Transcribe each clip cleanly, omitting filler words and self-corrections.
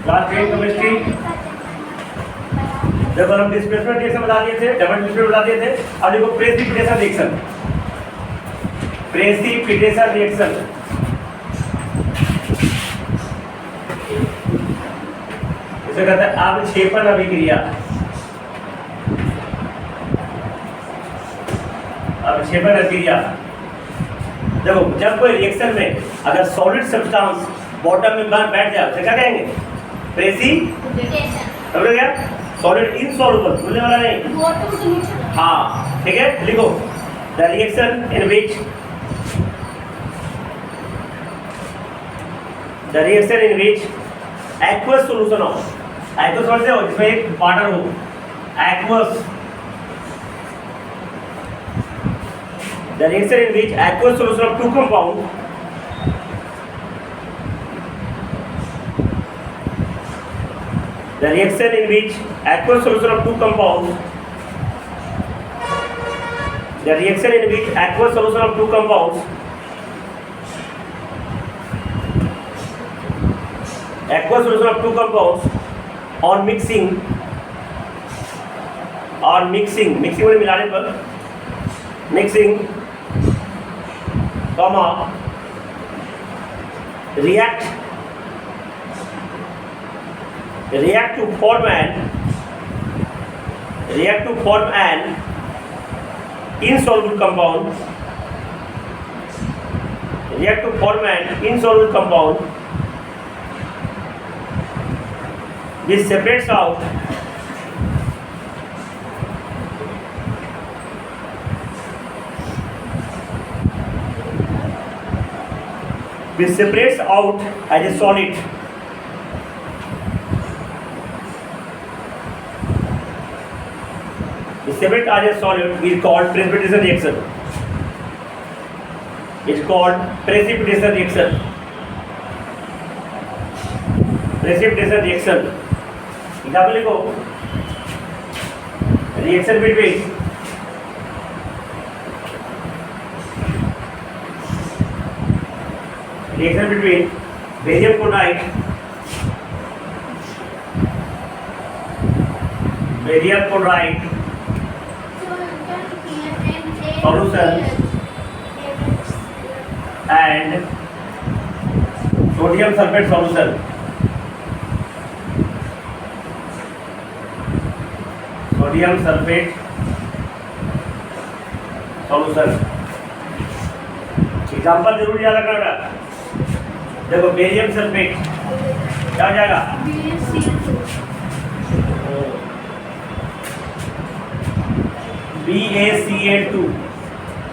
Class 10 chemistry जब हम displacement reaction बता दिए थे, डबल डिस्प्लेसमेंट बता दिए थे। अब देखो प्रेसिपिटेशन रिएक्शन, प्रेसिपिटेशन रिएक्शन इसे कहते हैं अवक्षेपण अभिक्रिया। अवक्षेपण अभिक्रिया देखो, जब कोई रिएक्शन में अगर सॉलिड सब्सटेंस बॉटम में बैठ जाए तो क्या कहेंगे? प्रेसिपिटेशन। समझ गया? सॉलिड इनसॉल्युबल, भूलने वाला नहीं। हाँ ठीक है, लिखो the reaction in which aqueous solution of, aqueous समझते हो जिसमें एक वाटर हो, aqueous. The reaction in which aqueous solution of two compound the reaction in which aqueous solution of two compounds on mixing में मिलाने पर mixing comma react to form an insoluble compound, which separates out as a solid. Separate as a solid is called precipitation reaction. It's called precipitation reaction. Precipitation reaction. Example लिखो, reaction between barium chloride solution and sodium sulfate solution. Example जरूर याद रखना बेटा। देखो barium sulphate क्या हो जाएगा? BaCl2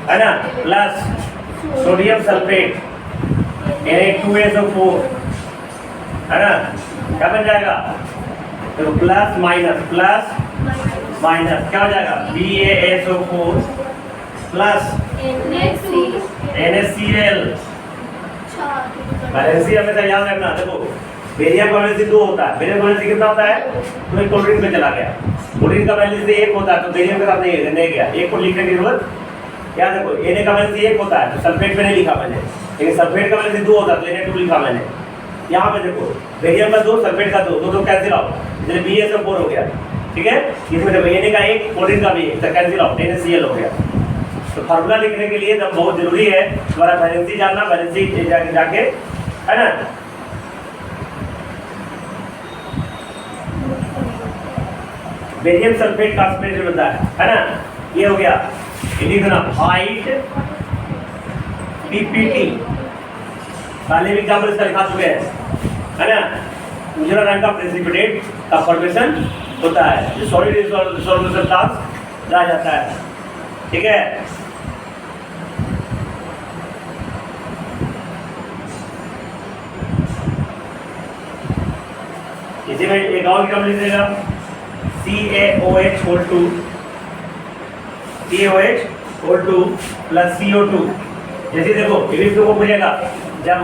है ना, प्लस सोडियम सल्फेट Na2SO4 है ना, क्या बन जाएगा? तो प्लस माइनस क्या हो जाएगा? BaSO4 plus NaCl। वैलेंसी हमेशा याद रखना। देखो बेरियम का वैलेंसी 2 होता है, बेरियम का वैलेंसी कितना होता है? तो एक क्लोरीन में चला गया, क्लोरीन का वैलेंसी 1 होता है तो बेरियम के साथ नहीं गया, 1 को लिखने की जरूरत। याद देखो Na का वैलेंसी 1 होता है तो सल्फेट में नहीं लिखा मैंने, लेकिन सल्फेट का वैलेंसी 2 होता है तो Na2 लिखा मैंने। यहाँ पे देखो बेरियम का 2, सल्फेट का 2, दो कैंसिल आउट, इसलिए BaSO4 हो गया। ठीक है, इसमें देखो Na का 1, क्लोरीन का भी 1, तो कैंसिल आउट, NaCl हो गया। तो फार्मूला लिखने के लिए तब बहुत जरूरी है तुम्हारा वैलेंसी जानना, वैलेंसी जाके है ना। बेरियम सल्फेट कॉन्सेंट्रेशन होता है ना, ये हो गया। लिखना हाइट PPT, पहले भी एग्जाम्पल इसका लिखा चुके हैं है ना। उजला रंग का प्रेसिपिटेट का फॉर्मेशन होता है, जो सॉलिड सॉल्यूशन टास्क रह जाता है। ठीक है, इसी में एक और क्या लिख देगा? CaOH2 plus CO2। जैसे देखो को मिलेगा जब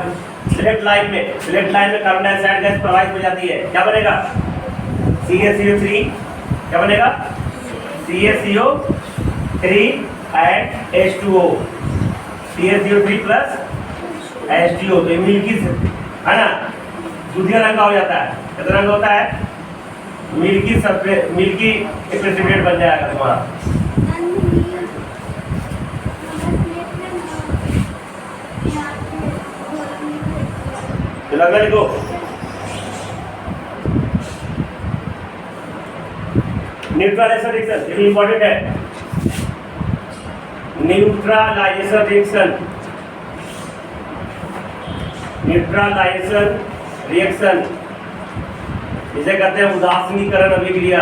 सिलेक्ट लाइन में कार्बन डाइऑक्साइड गैस प्रवाहित हो जाती है, क्या बनेगा? CaCO3 क्या बनेगा? CaCO3 and H2O, CaCO3 plus H2O। तो मिल्की है ना, दूधिया रंग का हो जाता है कितना होता है, मिल्की सरफेस, मिल्की प्रेसिपिटेट बन जाएगा तुम्हारा। लगा लिखो, न्यूट्रलाइजेशन रिएक्शन, ये इंपॉर्टेंट है। न्यूट्रलाइजेशन रिएक्शन, न्यूट्रलाइजेशन रिएक्शन इसे कहते हैं उदासीनीकरण अभिक्रिया।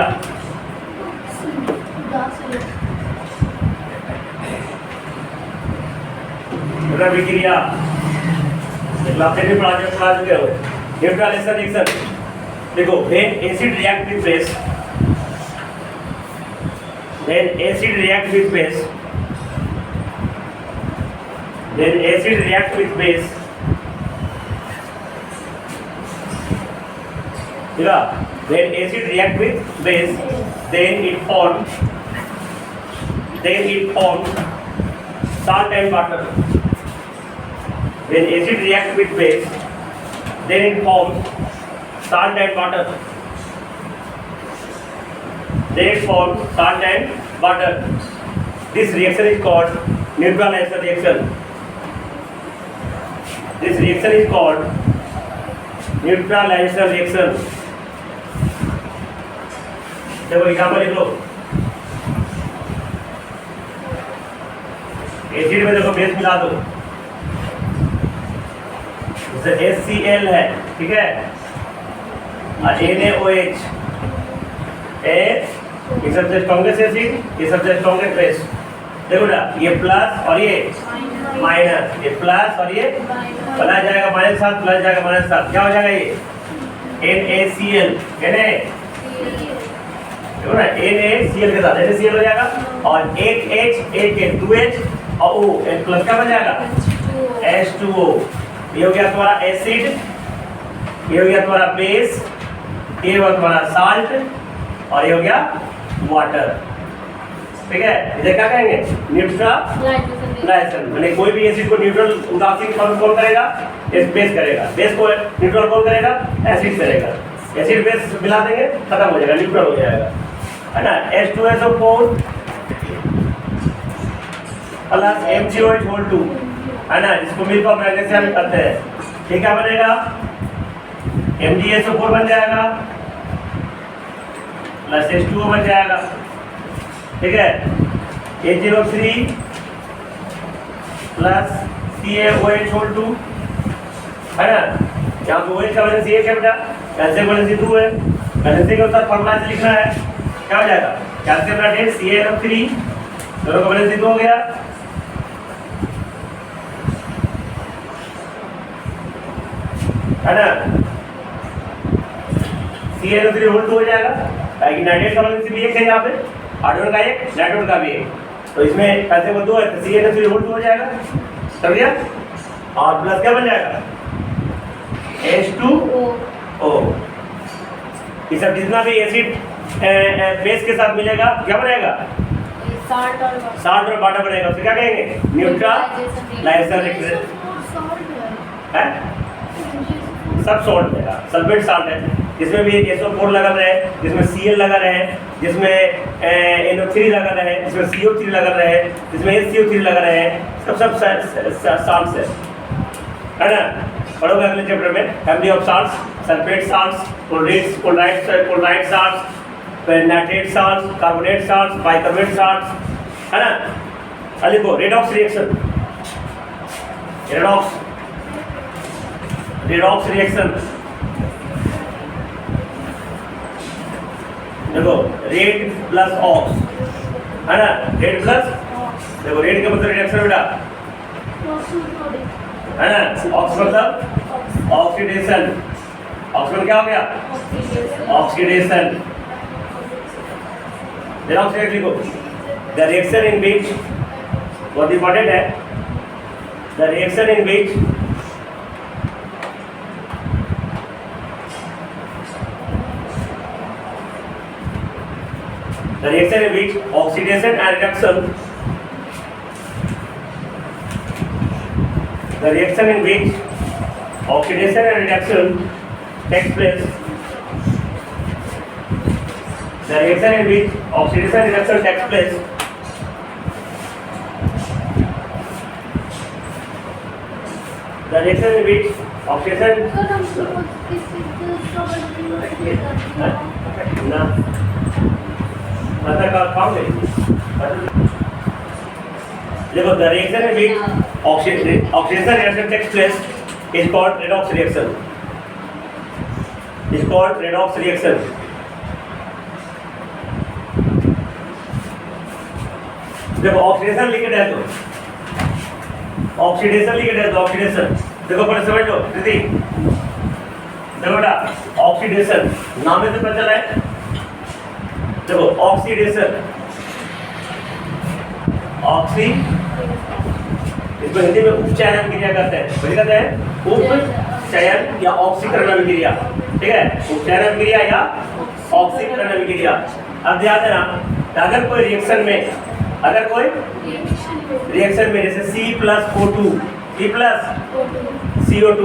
अभिक्रिया पढ़ा चुके हो। न्यूट्रलाइजेशन रिएक्शन देखो, when acid react with base, when acid react with base, when acid react with base, when acid react with base, then it forms salt and water. When acid react with base, then it forms salt and water. Then it forms salt and water. This reaction is called neutralization reaction. This reaction is called neutralization reaction. देखो example लिख लो, acid में देखो base मिला दो, जैसे HCl है, ठीक है, और NaOH, ये सबसे स्ट्रॉन्गेस्ट एसिड, ये सबसे स्ट्रॉन्गेस्ट बेस। देखो ना, ये प्लस और ये माइनस, ये प्लस और ये प्लस जाएगा -7, प्लस जाएगा -7, क्या हो जाएगा ये NaCl, देखो ना NaCl के साथ NaCl हो जाएगा, और एक H, एक 2H और O, एक प्लस क्या बन जाएगा H2O। ये हो गया तुम्हारा एसिड, ये हो गया तुम्हारा बेस, ये हो गया तुम्हारा साल्ट, और ये हो गया वाटर। ठीक है, इसे क्या कहेंगे, न्यूट्रलाइजेशन। माने कोई भी एसिड को न्यूट्रल उदासीन कौन करेगा, बेस करेगा, बेस को न्यूट्रल कौन करेगा, एसिड करेगा। एसिड बेस मिला देंगे, खत्म हो जाएगा, न्यूट्रल हो जाएगा, है ना। H2SO4 प्लस MgOH2, है ना, इसको मिलकर मैग्नीशियम करते हैं, ठीक है, बनेगा MgSO4 बन जाएगा प्लस H2O बन जाएगा, ठीक है। HNO3 प्लस CaOH2, है ना, यहाँ पे OH का वजह से क्या बेटा, कैल्शियम वजह से 2 है, कैल्शियम के साथ फॉर्मूला से लिखना है, क्या हो जाएगा, कैल्शियम नाइट्रेट CaNO3, दोनों का वजह से 2 हो गया, है ना। CaNO3 होल 2 हो जाएगा, ताकि नाइट्रेट का वजह से भी एक है, यहाँ पे हाइड्रोजन का एक, नाइट्रोजन का भी एक, तो इसमें कैल्शियम 2 है, तो CaNO3 होल 2 हो जाएगा, समझिए, और प्लस क्या बन जाएगा H2O। ये सब जितना भी एसिड बेस के साथ मिलेगा क्या बनेगा, साल्ट और वाटर बनेगा, उसे क्या कहेंगे, न्यूट्रलाइजेशन रिएक्शन है। सब सॉल्ट है, सल्फेट साल्ट है, जिसमें भी SO4 लगा रहे, जिसमें Cl लगा रहे, जिसमें NO3 लगा रहे, जिसमें CO3 लगा रहे, जिसमें HCO3 लगा रहे, सब साल्ट्स है ना। पढ़ोगे अगले चैप्टर में, family of salts, sulphate salts, chloride salts, nitrate salts, carbonate salts, bicarbonate salts, है ना। अब लिखो रेडॉक्स रिएक्शन, रेडॉक्स रिएक्शन, देखो रेड प्लस ऑक्स, है ना, रेड प्लस, देखो रेड का मतलब रिएक्शन बेटा, है ना, ऑक्स मतलब ऑक्सीडेशन, ऑक्स मतलब क्या हो गया, ऑक्सीडेशन। रेडॉक्स रिएक्शन लिखो, द रिएक्शन इन विच, बहुत इंपॉर्टेंट है, the reaction in which the reaction in which oxidation and reduction, the reaction in which oxidation and reduction takes place, the reaction in which oxidation reduction takes place the reaction in which oxidation ना मतलब का काम है देखो the reaction in which oxidation reaction takes place is called redox reaction देखो oxidation लिख है तो ऑक्सीडेशन देखो पहले समझ लो दीदी देखो बेटा ऑक्सीडेशन नाम में तो पता चला है देखो ऑक्सीडेशन इसको हिंदी में उपचयन क्रिया कहते हैं उपचयन या ऑक्सीकरण अभिक्रिया ठीक है उपचयन अभिक्रिया या ऑक्सीकरण अभिक्रिया अब ध्यान देना अगर कोई रिएक्शन में जैसे C+O2 CO2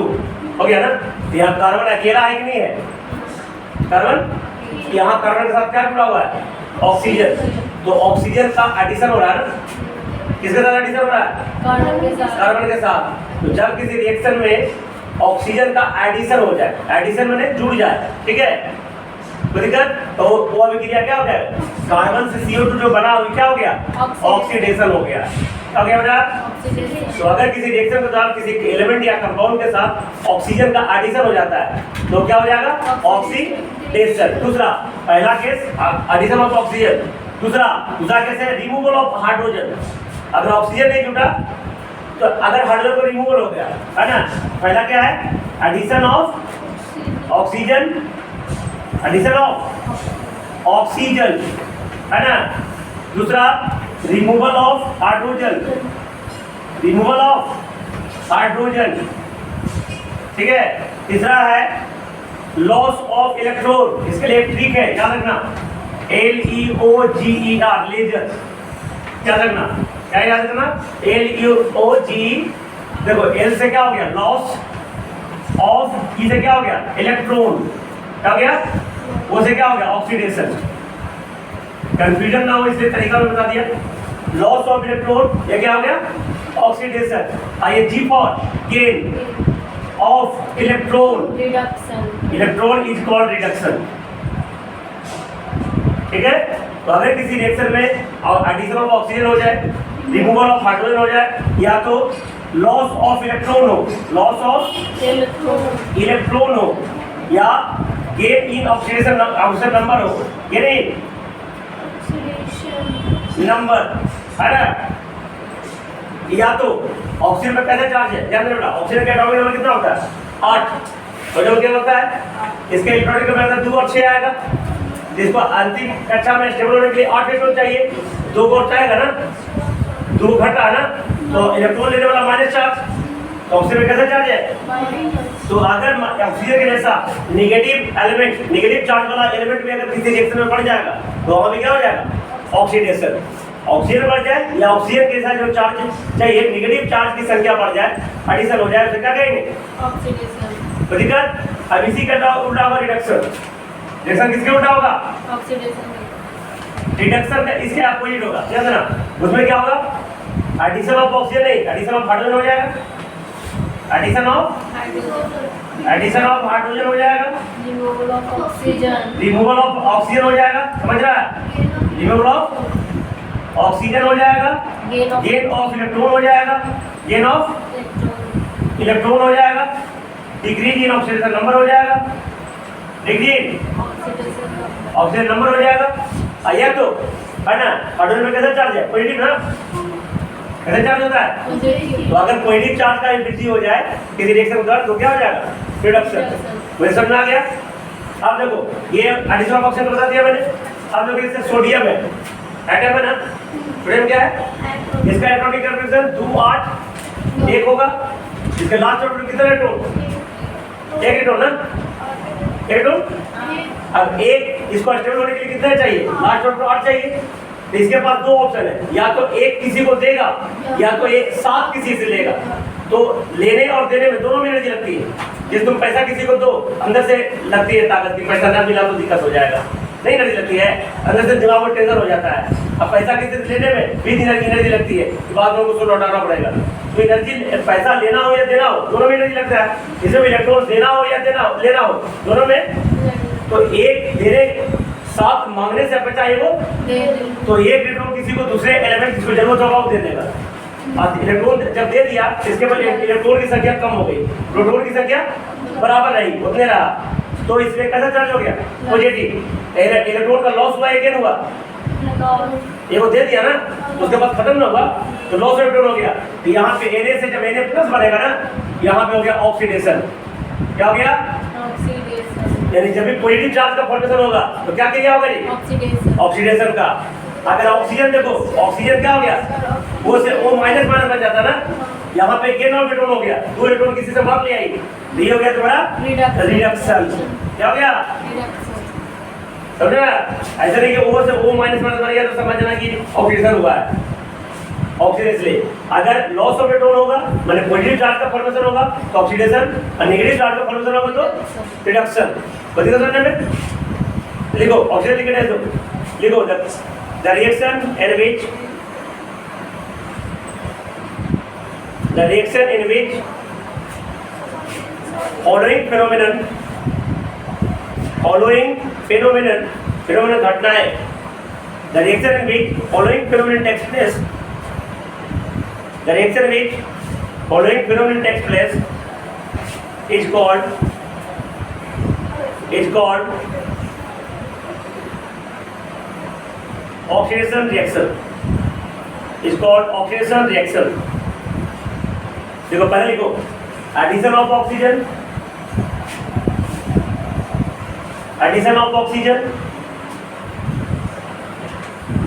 हो गया ना यहाँ कार्बन अकेला है कि नहीं है कार्बन यहाँ कार्बन के साथ क्या जुड़ा हुआ है ऑक्सीजन तो ऑक्सीजन का एडिशन हो रहा है ना किसके साथ एडिशन हो रहा है कार्बन के साथ तो जब किसी रिएक्शन में ऑक्सीजन का एडिशन हो जाए एडिशन माने जुड़ जाए ठीक है तो वो अभिक्रिया क्या हो जाएगा कार्बन से CO2 जो बना हुआ क्या हो गया ऑक्सीडेशन हो गया क्या गया बेटा तो अगर किसी रिएक्शन के दौरान किसी एलिमेंट या कंपाउंड के साथ ऑक्सीजन का एडिशन हो जाता है तो क्या हो जाएगा ऑक्सीडेशन दूसरा पहला केस एडिशन ऑफ ऑक्सीजन दूसरा केस है रिमूवल ऑफ हाइड्रोजन अगर ऑक्सीजन नहीं जुटा तो अगर हाइड्रोजन को रिमूवल हो गया है ना पहला क्या है एडिशन ऑफ ऑक्सीजन है ना दूसरा रिमूवल ऑफ हाइड्रोजन ठीक है तीसरा है लॉस ऑफ इलेक्ट्रॉन इसके लिए एक ट्रिक है याद रखना LEOGER लेजर याद रखना क्या याद रखना LEOGE देखो L से क्या हो गया लॉस ऑफ E से क्या हो गया इलेक्ट्रॉन क्या हो गया वो से क्या हो गया ऑक्सीडेशन कंफ्यूजन ना हो इसलिए तरीका में बता दिया लॉस ऑफ इलेक्ट्रॉन ये क्या हो गया ऑक्सीडेशन आइए G for gain of electron is called reduction ठीक है तो अगर किसी रिएक्शन में एडिशन ऑफ ऑक्सीजन हो जाए रिमूवल ऑफ हाइड्रोजन हो जाए या तो लॉस ऑफ इलेक्ट्रॉन हो या गेन इन ऑक्सीडेशन नंबर हो ये नहीं नंबर है ना या तो ऑक्सीजन में कैसा चार्ज है ध्यान देना ऑक्सीजन का एटॉमिक नंबर कितना होता है 8 और जो क्या होता है इसके इलेक्ट्रॉनिक नंबर 2 और 6 आएगा जिसको अंतिम कक्षा में स्टेबल होने के लिए 8 इलेक्ट्रॉन चाहिए 2 को चाहेगा ना 2 घटा ना तो इलेक्ट्रॉन लेने वाला माइनस चार्ज तो ऑक्सीजन में कैसा चार्ज है तो अगर ऑक्सीजन के जैसा नेगेटिव चार्ज वाला एलिमेंट भी अगर किसी रिएक्शन में बढ़ जाएगा तो हमें क्या हो जाएगा ऑक्सीडेशन ऑक्सीजन बढ़ जाए या ऑक्सीजन के साथ जो चार्ज चाहिए नेगेटिव चार्ज की संख्या बढ़ जाए एडिशन हो जाए तो क्या कहेंगे ऑक्सीडेशन तो दिक्कत अब इसी का उल्टा होगा रिडक्शन किसके उल्टा होगा ऑक्सीडेशन रिडक्शन का इसके अपोजिट होगा ध्यान देना उसमें क्या होगा एडिशन ऑफ ऑक्सीजन नहीं एडिशन ऑफ हाइड्रोजन हो जाएगा एडिशन ऑफ हाइड्रोजन हो जाएगा रिमूवल ऑफ ऑक्सीजन हो जाएगा समझ रहा है रिमूवल ऑफ ऑक्सीजन हो जाएगा गेन ऑफ इलेक्ट्रॉन हो जाएगा डिक्रीज इन ऑक्सीडेशन नंबर हो जाएगा डिक्रीज ऑक्सीजन नंबर हो जाएगा आया तो है ना हाइड्रोजन में कैसा चार्ज है पॉजिटिव ना कैसा चार्ज होता है तो अगर पॉजिटिव चार्ज का वृद्धि हो जाए किसी रिएक्शन के दौरान तो क्या हो जाएगा रिडक्शन वही समझ आ गया अब देखो ये एडिशन ऑफ ऑक्सीजन बता दिया मैंने अब देखो इससे सोडियम है एटम है ना सोडियम क्या है इसका एटॉमिक कंफर्मेशन 2 8 1 होगा इसका लास्ट ऑर्बिटल कितना इलेक्ट्रॉन एक इलेक्ट्रॉन ना इलेक्ट्रॉन अब एक इसको स्टेबल होने के लिए कितना चाहिए लास्ट ऑर्बिटल 8 चाहिए तो इसके पास 2 ऑप्शन है या तो एक किसी को देगा या तो एक साथ किसी से लेगा तो लेने और देने में दोनों में एनर्जी लगती है जिस तुम पैसा किसी को दो अंदर से लगती है ताकत की पैसा ना मिला तो दिक्कत हो जाएगा नहीं एनर्जी लगती है, अंदर से दिमाग में टेंशन हो जाता है। अब पैसा किसी से लेने में भी एनर्जी लगती है कि बाद में उसको लौटाना पड़ेगा। तो एनर्जी पैसा लेना हो या देना हो दोनों में एनर्जी लगता है। इसमें इलेक्ट्रॉन देना हो या लेना हो दोनों में, तो एक देने साथ मांगने से बचा है वो, तो एक इलेक्ट्रॉन किसी को दूसरे एलिमेंट जिसको जरूरत होगा वो दे देगा। और इलेक्ट्रॉन जब दे दिया इसके बाद इलेक्ट्रॉन की संख्या कम हो गई, प्रोटॉन की संख्या बराबर रही, उतने रहा, तो इसमें कैसा चार्ज हो गया? पॉजिटिव। इलेक्ट्रॉन का लॉस हुआ या गेन हुआ? ये वो दे दिया ना, तो उसके बाद खत्म ना हुआ तो लॉस इलेक्ट्रॉन हो गया। तो यहाँ पे Na से जब Na प्लस बनेगा ना, यहाँ पे हो गया ऑक्सीडेशन। क्या हो गया? यानी जब भी पॉजिटिव चार्ज का फॉर्मेशन होगा तो क्या किया होगा जी? ऑक्सीडेशन का। अगर ऑक्सीजन देखो, ऑक्सीजन क्या हो गया? वो से O माइनस माइनस बन जाता ना, यहाँ पे गेन ऑफ इलेक्ट्रॉन हो गया, 2 इलेक्ट्रॉन किसी से भाग ले आई, ये हो गया तुम्हारा रिडक्शन। क्या हो गया? समझ रहा? ऐसा नहीं कि O से O माइनस माइनस बन गया तो समझना कि ऑक्सीडेशन हुआ है। ऑक्सीडेशन इसलिए अगर लॉस ऑफ इलेक्ट्रॉन होगा माने पॉजिटिव चार्ज का फॉर्मेशन होगा तो ऑक्सीडेशन, और नेगेटिव चार्ज का फॉर्मेशन होगा तो रिडक्शन। बता समझने में? लिखो ऑक्सीडेशन लिख दे दो, लिखो the reaction in which following phenomenon घटना है, the reaction in which following phenomenon takes place, the reaction in which following phenomenon takes place is called oxidation reaction, is called oxidation reaction। देखो पहले लिखो addition of oxygen, addition of oxygen.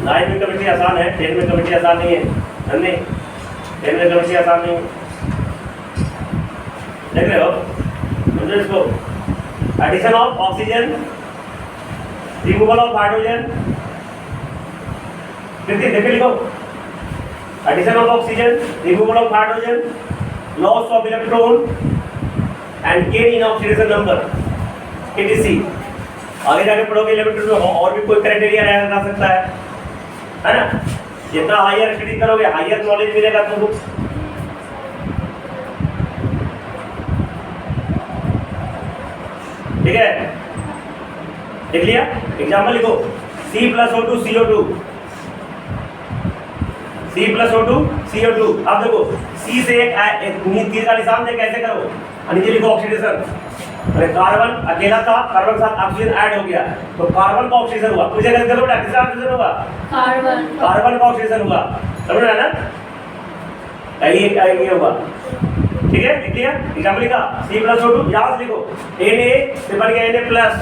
9 में chemistry आसान है, 10 में chemistry आसान नहीं है, हमने 10 में केमिस्ट्री आसान नहीं है, देख रहे हो? समझो इसको, addition of oxygen, removal of hydrogen, देख लिखो addition of oxygen, removal of hydrogen, loss of electron and gain in oxidation number etc। आगे जाके पढ़ोगे इलेक्ट्रॉन में और भी कोई क्राइटेरिया रह सकता है ना? जितना हायर स्टडी करोगे हायर नॉलेज मिलेगा तुमको। ठीक है, देख लिया? एग्जाम्पल लिखो C+O2 CO2, C+O2 CO2। अब देखो C से एक तीर का निशान दे, कैसे करो? नीचे लिखो ऑक्सीडेशन। अरे कार्बन अकेला था, कार्बन के साथ ऑक्सीजन ऐड हो गया तो कार्बन का ऑक्सीजन हुआ। मुझे कैसे करो बेटा? किसका ऑक्सीजन हुआ? कार्बन का ऑक्सीजन हुआ। समझ रहे हैं ना? ये हुआ। ठीक है, लिख लिया? एग्जाम्पल लिखा C+O2, यहाँ से लिखो Na से बन गया Na प्लस,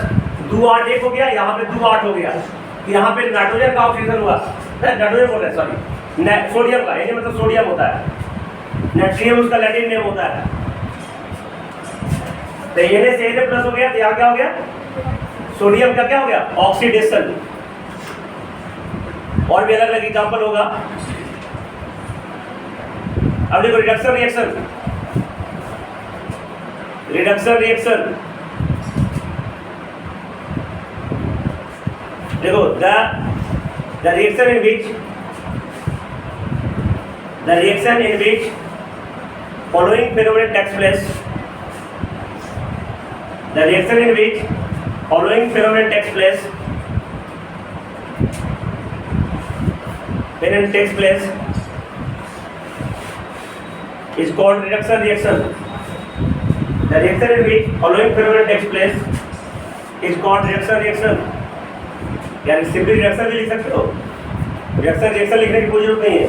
2 8 1 हो गया, यहाँ पे 2 8 हो गया, यहाँ पे नाइट्रोजन का ऑक्सीजन हुआ, नाइट्रोजन बोल रहे हैं सॉरी, सोडियम का, ये मतलब सोडियम होता है, नाइट्रियम उसका लैटिन नेम होता है। तो Na से Na प्लस हो गया तो यहाँ क्या हो गया? सोडियम का क्या हो गया? ऑक्सीडेशन। और भी अलग अलग एग्जाम्पल होगा। अब देखो रिडक्शन रिएक्शन, देखो the reaction in which following phenomenon takes place, the reaction in which following phenomenon takes place is called reduction reaction। The reaction in which following phenomenon takes place is called reduction reaction। यानी simply reaction भी लिख सकते हो, reaction लिखने की कोई जरूरत नहीं है,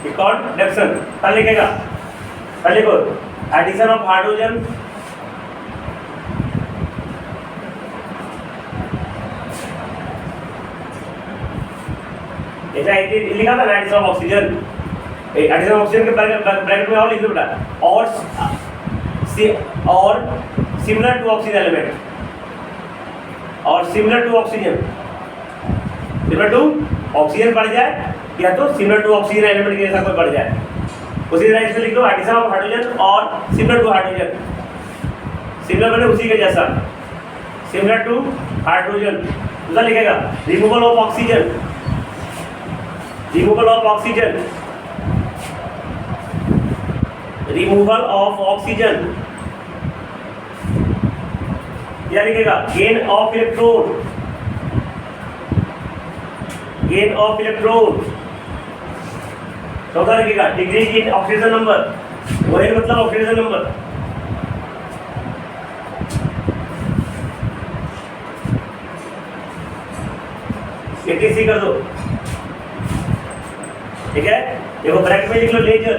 इट्स कॉल्ड रिएक्शन। कल लिखेगा, कल लिखो एडिशन ऑफ हाइड्रोजन, ऐसा लिखा था ना addition of oxygen, addition of oxygen के ब्रैकेट में और लिख दो बेटा, और सिमिलर टू ऑक्सीजन एलिमेंट, और similar to oxygen, similar to oxygen बढ़ जाए या तो सिमिलर टू ऑक्सीजन एलिमेंट के जैसा कोई बढ़ जाए, उसी तरह इसमें लिख दो एडिशन ऑफ हाइड्रोजन और सिमिलर टू हाइड्रोजन, सिमिलर बने उसी के जैसा, सिमिलर टू हाइड्रोजन। दूसरा लिखेगा removal of oxygen, removal of oxygen, removal of oxygen. क्या लिखेगा gain of electron, gain of electron. चौथा लिखेगा डिक्रीज इन ऑक्सीजन नंबर, वही मतलब ऑक्सीजन नंबर। ATC कर दो, ठीक है। देखो ब्रैकेट में लिख लो लेजर,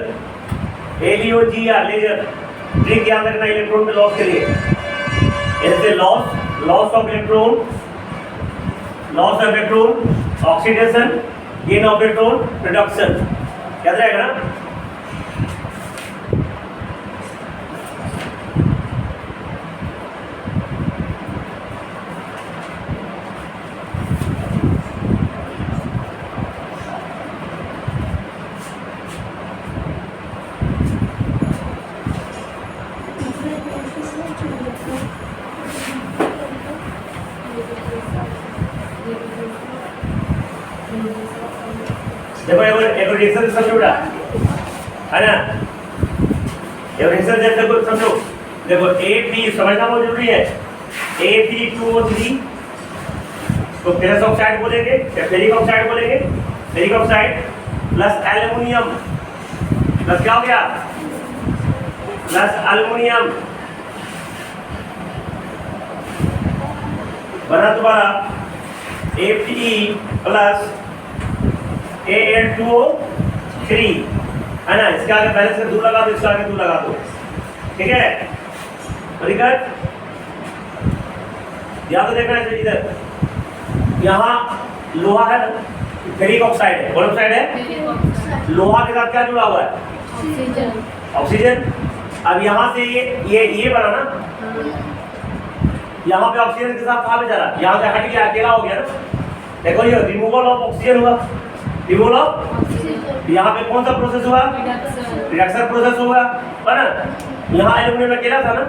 LEOGR लेजर। ट्रिक याद रखना इलेक्ट्रॉन के लॉस के लिए। ऐसे loss, loss of electron, loss of electron, oxidation, gain of electron, reduction. याद रहेगा ना। देखो एक रिएक्शन समझो बेटा, है ना। एक रिएक्शन जैसे कुछ समझो। देखो AP समझना बहुत जरूरी है। Fe2O3 तो फेरस ऑक्साइड बोलेंगे या फेरिक ऑक्साइड बोलेंगे। Ferric oxide plus aluminium, plus क्या हो गया, प्लस एल्युमिनियम बना तुम्हारा Fe प्लस Al2O3, है ना। इसके आगे बैलेंस से दूर लगा दो, इसके आगे दूर लगा दो, ठीक है। दिक्कत याद देखना है इधर। यहाँ लोहा है ना, फेरिक ऑक्साइड है। कौन ऑक्साइड है? लोहा के साथ क्या जुड़ा हुआ है? Oxygen, oxygen. अब यहाँ से ये बना ना, यहाँ पे ऑक्सीजन के साथ कहाँ पे चला, यहाँ से हट गया, अकेला हो गया ना। देखो ये रिमूवल ऑफ ऑक्सीजन हुआ, रिमूवल ऑफ, यहाँ पे कौन सा प्रोसेस हुआ, रिडक्शन प्रोसेस हुआ, है ना। यहाँ एल्युमिनियम अकेला था ना,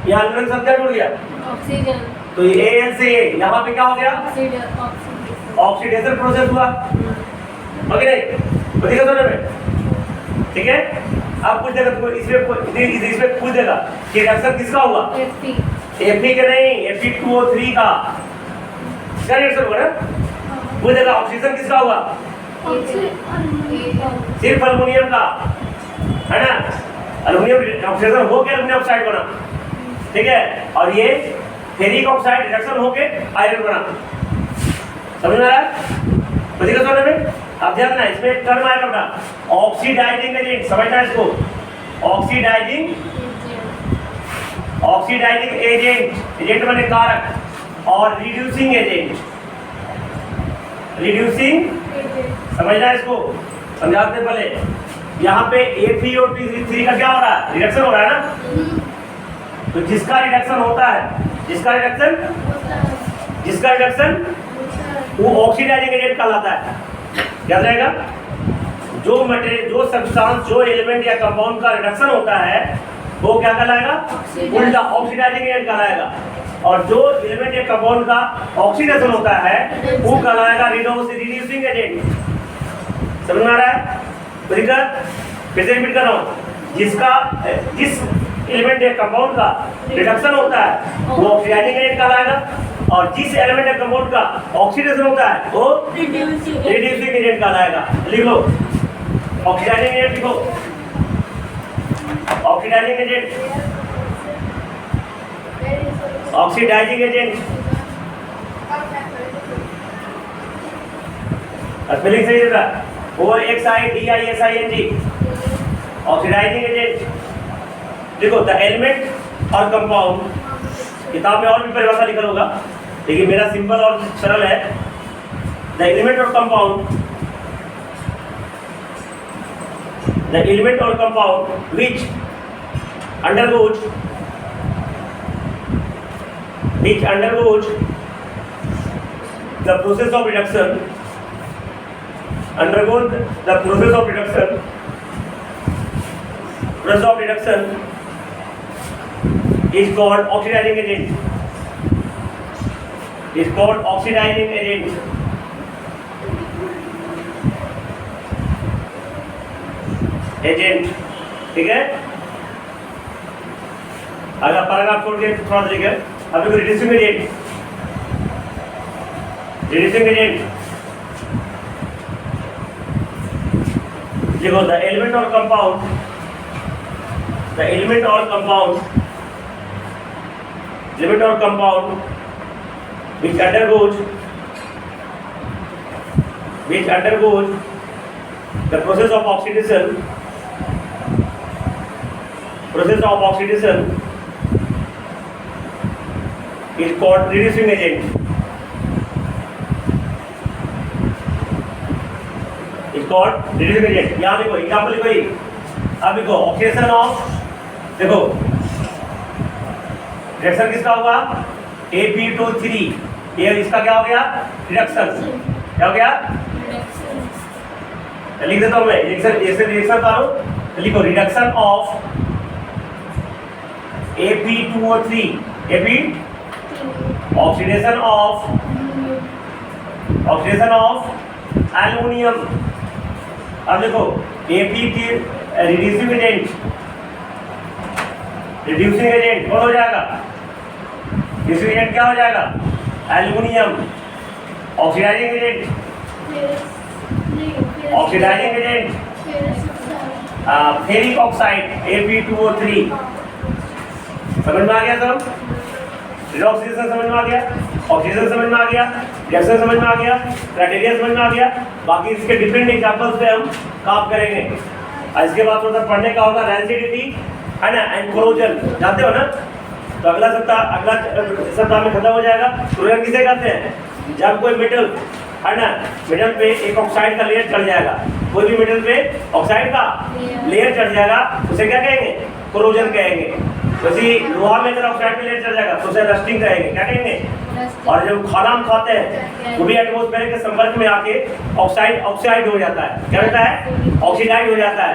यहाँ एल्युमिनियम के साथ क्या जुड़ गया, ऑक्सीजन। तो ये Al से यहाँ पे क्या हो गया, ऑक्सीडेशन प्रोसेस हुआ, ओके नहीं, ठीक है समझ में, ठीक है। अब पूछ देगा तुमको, इसमें पूछ देगा कि रिडक्शन किसका हुआ, Fe का नहीं, Fe2O3 का क्या रिएक्शन हुआ ना। पूछ देगा ऑक्सीजन किसका हुआ, सिर्फ एल्युमिनियम का, है ना। एल्युमिनियम ऑक्सीजन हो के एल्युमिनियम ऑक्साइड बना, ठीक है। और ये फेरिक ऑक्साइड रिडक्शन हो के आयरन बना। समझ में आ रहा है? ठीक है समझ में। अब ध्यान देना, इसमें एक टर्म आएगा बेटा ऑक्सीडाइजिंग एजेंट, समझना है इसको। ऑक्सीडाइजिंग, ऑक्सीडाइजिंग एजेंट, एजेंट माने कारक, और रिड्यूसिंग एजेंट, रिड्यूसिंग, समझना है इसको, समझाते पहले। यहाँ पे FeO3 का क्या हो रहा है, रिडक्शन हो रहा है ना। तो जिसका रिडक्शन होता है, जिसका रिडक्शन वो ऑक्सीडाइजिंग एजेंट कहलाता है। याद रहेगा, जो मटेरियल, जो सब्सटेंस, जो एलिमेंट या कंपाउंड का रिडक्शन होता है वो क्या कहलाएगा, उल्टा ऑक्सीडाइजिंग एजेंट कहलाएगा। और जो एलिमेंट या कंपाउंड का ऑक्सीडेशन होता है वो कहलाएगा रिड्यूसिंग एजेंट। समझ में आ रहा है? फिर से रिपीट कर रहा हूँ, जिस एलिमेंट या कंपाउंड का रिडक्शन होता है वो ऑक्सीडाइजिंग एजेंट कहलाएगा, और जिस एलिमेंट या कंपाउंड का ऑक्सीडेशन होता है वो रिड्यूसिंग एजेंट कहलाएगा। लिख लो ऑक्सीडाइजिंग एजेंट, लिखो oxidising agent, oxidising agent. Spelling सही है, OXIDISING, ऑक्सीडाइजिंग एजेंट। देखो द एलिमेंट और कंपाउंड, किताब में और भी परिभाषा लिखा होगा लेकिन मेरा सिंपल और सरल है। द एलिमेंट और कंपाउंड, द एलिमेंट और compound which undergoes the process of reduction, undergoes the process of reduction is called oxidizing agent, is called oxidizing agent. ठीक है। अगर पैराग्राफ छोड़ के थोड़ा देखिए, अभी को रिड्यूसिंग एजेंट, देखो द एलिमेंट और compound, which undergoes the process of oxidation is called reducing agent. यहाँ देखो एग्जाम्पल कोई, अब देखो ऑक्सीडेशन ऑफ, देखो रिएक्शन किसका होगा, Ap2 3, ये इसका क्या हो गया, रिडक्शन, क्या हो गया, लिख देता हूं मैं, रिएक्शन करो, लिखो reduction of Ap2O3, oxidation of aluminium. अब देखो Ap की रिड्यूसिंग एजेंट कौन हो जाएगा, रिड्यूसिंग एजेंट क्या हो जाएगा, aluminium. Oxidising agent ferric oxide Ap2O3। समझ में आ गया सब, ऑक्सीडेशन समझ में आ गया, ऑक्सीडेशन समझ में आ गया, रिएक्शन समझ में आ गया, क्राइटेरिया समझ में आ गया। बाकी इसके डिफरेंट एग्जांपल्स पे हम काम करेंगे। इसके बाद थोड़ा सा पढ़ने का होगा रेंसिडिटी, है ना, एंड कोरोजन, जानते हो ना। तो अगला सप्ताह में खत्म हो जाएगा। कोरोजन किसे कहते हैं, जब कोई मेटल, है ना, मेटल पे एक ऑक्साइड का लेयर चढ़ जाएगा, कोई भी मेटल पे ऑक्साइड का लेयर चढ़ जाएगा, उसे क्या कहेंगे, कोरोजन कहेंगे। वैसे लोहा में अगर ऑक्साइड का लेयर चढ़ जाएगा तो उसे रस्टिंग कहेंगे, क्या कहेंगे। और जब खाना हम खाते हैं वो भी एटमॉस्फेयर के संपर्क में आके ऑक्साइड हो जाता है, क्या होता है, ऑक्सीडाइज हो जाता है।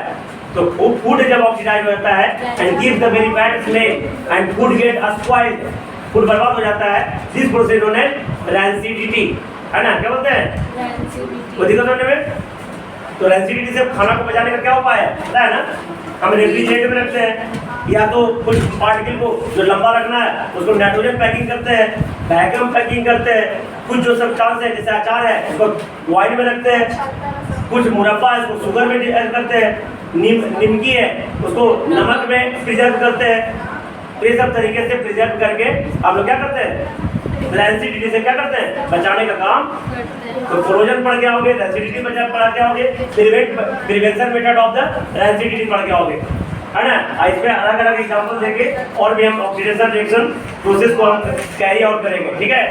तो फूड जब ऑक्सीडाइज हो जाता है and gives the very bad smell and food get spoiled, food बर्बाद हो जाता है। This process known as rancidity, है ना, क्या बोलते हैं, कोई दिक्कत होने में। तो रैंसिडिटी से खाना को बचाने का क्या उपाय है, पता है ना, हम रेफ्रिजरेटर में रखते हैं, या तो कुछ पार्टिकल को जो लंबा रखना है उसको नाइट्रोजन पैकिंग करते हैं, वैक्यूम पैकिंग करते हैं, कुछ जो सब्सटेंस है जैसे अचार है उसको वाइन में रखते हैं, कुछ मुरब्बा है उसको शुगर में करते हैं, निमकी है उसको नमक में प्रिजर्व करते हैं। तो ये सब तरीके से प्रिजर्व करके आप लोग क्या करते हैं, रैंसिडिटी से क्या करते हैं, बचाने का काम। तो कोरोजन पढ़ के आओगे, रैंसिडिटी पढ़ के आओगे, prevention method of the rancidity पढ़ के आओगे, है ना। इसमें अलग अलग एग्जाम्पल देंगे और भी हम ऑक्सीडेशन रिएक्शन प्रोसेस को हम कैरी आउट करेंगे, ठीक है।